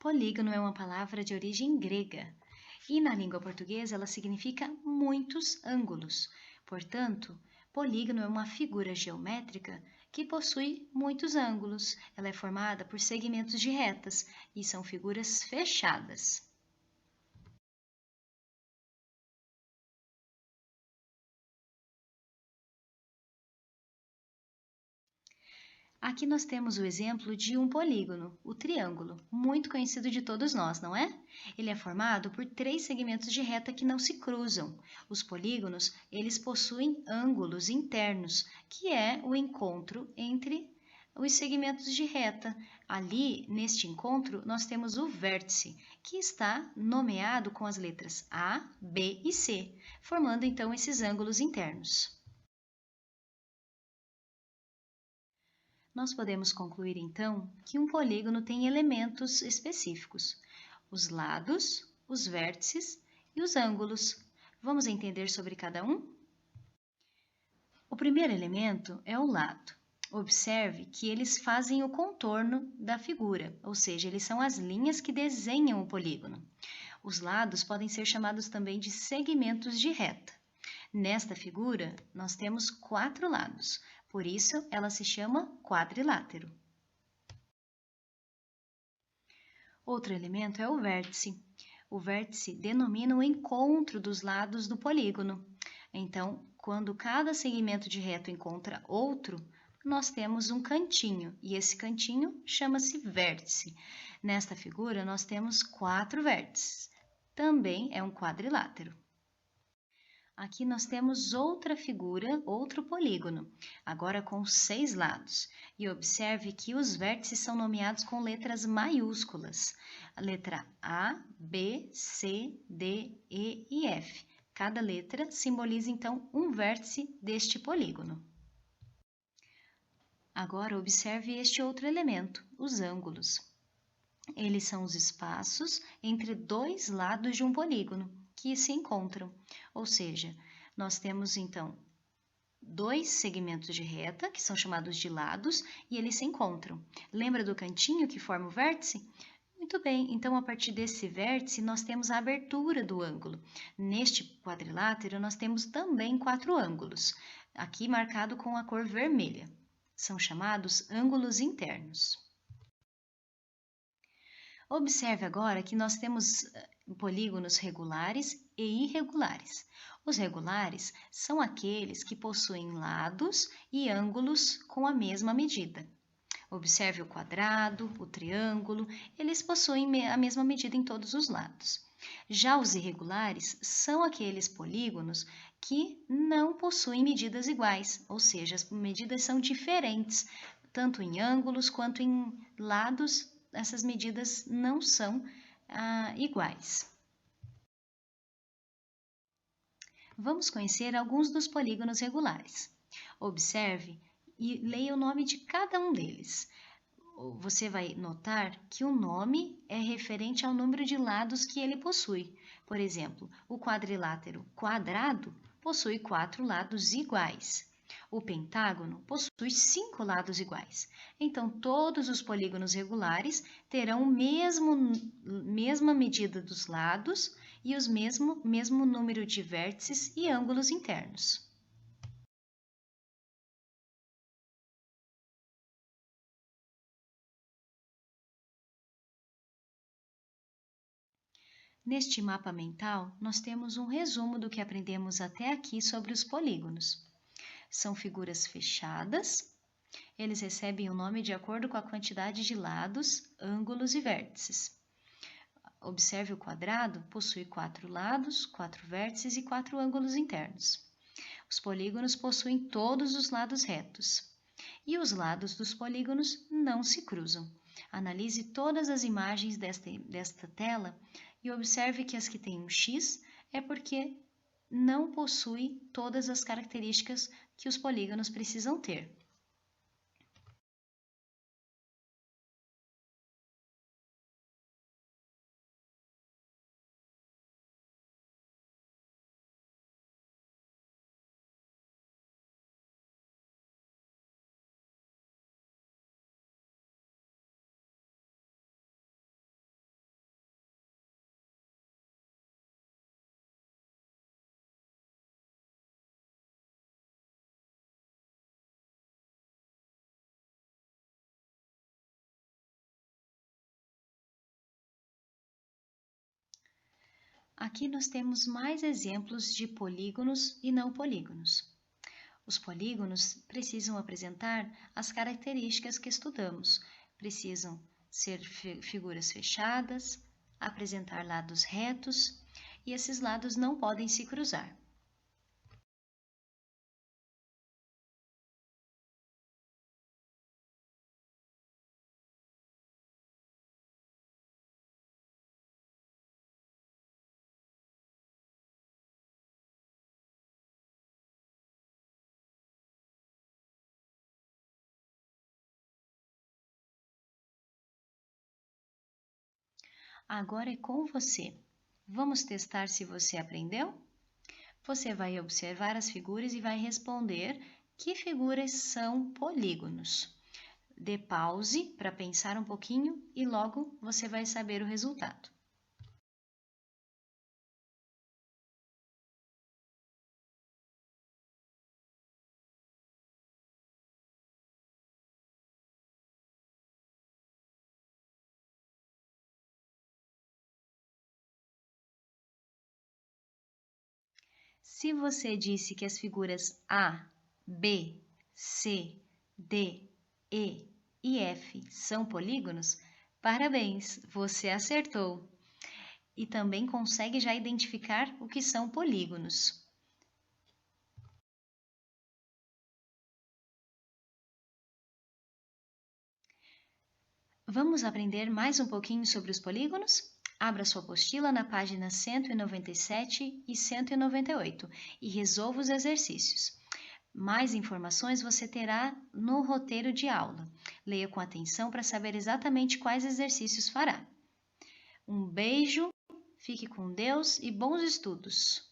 Polígono é uma palavra de origem grega e na língua portuguesa ela significa muitos ângulos. Portanto, polígono é uma figura geométrica que possui muitos ângulos. Ela é formada por segmentos de retas e são figuras fechadas. Aqui nós temos o exemplo de um polígono, o triângulo, muito conhecido de todos nós, não é? Ele é formado por 3 segmentos de reta que não se cruzam. Os polígonos, eles possuem ângulos internos, que é o encontro entre os segmentos de reta. Ali, neste encontro, nós temos o vértice, que está nomeado com as letras A, B e C, formando então esses ângulos internos. Nós podemos concluir então que um polígono tem elementos específicos: os lados, os vértices e os ângulos. Vamos entender sobre cada um? O primeiro elemento é o lado. Observe que eles fazem o contorno da figura, ou seja, eles são as linhas que desenham o polígono. Os lados podem ser chamados também de segmentos de reta. Nesta figura, nós temos 4 lados, por isso ela se chama quadrilátero. Outro elemento é o vértice. O vértice denomina o encontro dos lados do polígono. Então, quando cada segmento de reto encontra outro, nós temos um cantinho, e esse cantinho chama-se vértice. Nesta figura, nós temos 4 vértices. Também é um quadrilátero. Aqui nós temos outra figura, outro polígono, agora com 6 lados. E observe que os vértices são nomeados com letras maiúsculas. A letra A, B, C, D, E e F. Cada letra simboliza então um vértice deste polígono. Agora observe este outro elemento, os ângulos. Eles são os espaços entre 2 lados de um polígono que se encontram, ou seja, nós temos então 2 segmentos de reta, que são chamados de lados, e eles se encontram. Lembra do cantinho que forma o vértice? Muito bem, então a partir desse vértice nós temos a abertura do ângulo. Neste quadrilátero nós temos também 4 ângulos, aqui marcado com a cor vermelha. São chamados ângulos internos. Observe agora que nós temos polígonos regulares e irregulares. Os regulares são aqueles que possuem lados e ângulos com a mesma medida. Observe o quadrado, o triângulo, eles possuem a mesma medida em todos os lados. Já os irregulares são aqueles polígonos que não possuem medidas iguais, ou seja, as medidas são diferentes, tanto em ângulos quanto em lados. Essas medidas não são iguais. Vamos conhecer alguns dos polígonos regulares. Observe e leia o nome de cada um deles. Você vai notar que o nome é referente ao número de lados que ele possui. Por exemplo, o quadrilátero quadrado possui 4 lados iguais. O pentágono possui 5 lados iguais. Então, todos os polígonos regulares terão mesma medida dos lados e o mesmo número de vértices e ângulos internos. Neste mapa mental, nós temos um resumo do que aprendemos até aqui sobre os polígonos. São figuras fechadas. Eles recebem o nome de acordo com a quantidade de lados, ângulos e vértices. Observe o quadrado, possui 4 lados, 4 vértices e 4 ângulos internos. Os polígonos possuem todos os lados retos. E os lados dos polígonos não se cruzam. Analise todas as imagens desta tela e observe que as que têm um X é porque não possui todas as características que os polígonos precisam ter. Aqui nós temos mais exemplos de polígonos e não polígonos. Os polígonos precisam apresentar as características que estudamos. Precisam ser figuras fechadas, apresentar lados retos e esses lados não podem se cruzar. Agora é com você. Vamos testar se você aprendeu? Você vai observar as figuras e vai responder que figuras são polígonos. Dê pause para pensar um pouquinho e logo você vai saber o resultado. Se você disse que as figuras A, B, C, D, E e F são polígonos, parabéns, você acertou! E também consegue já identificar o que são polígonos. Vamos aprender mais um pouquinho sobre os polígonos? Abra sua apostila na página 197 e 198 e resolva os exercícios. Mais informações você terá no roteiro de aula. Leia com atenção para saber exatamente quais exercícios fará. Um beijo, fique com Deus e bons estudos!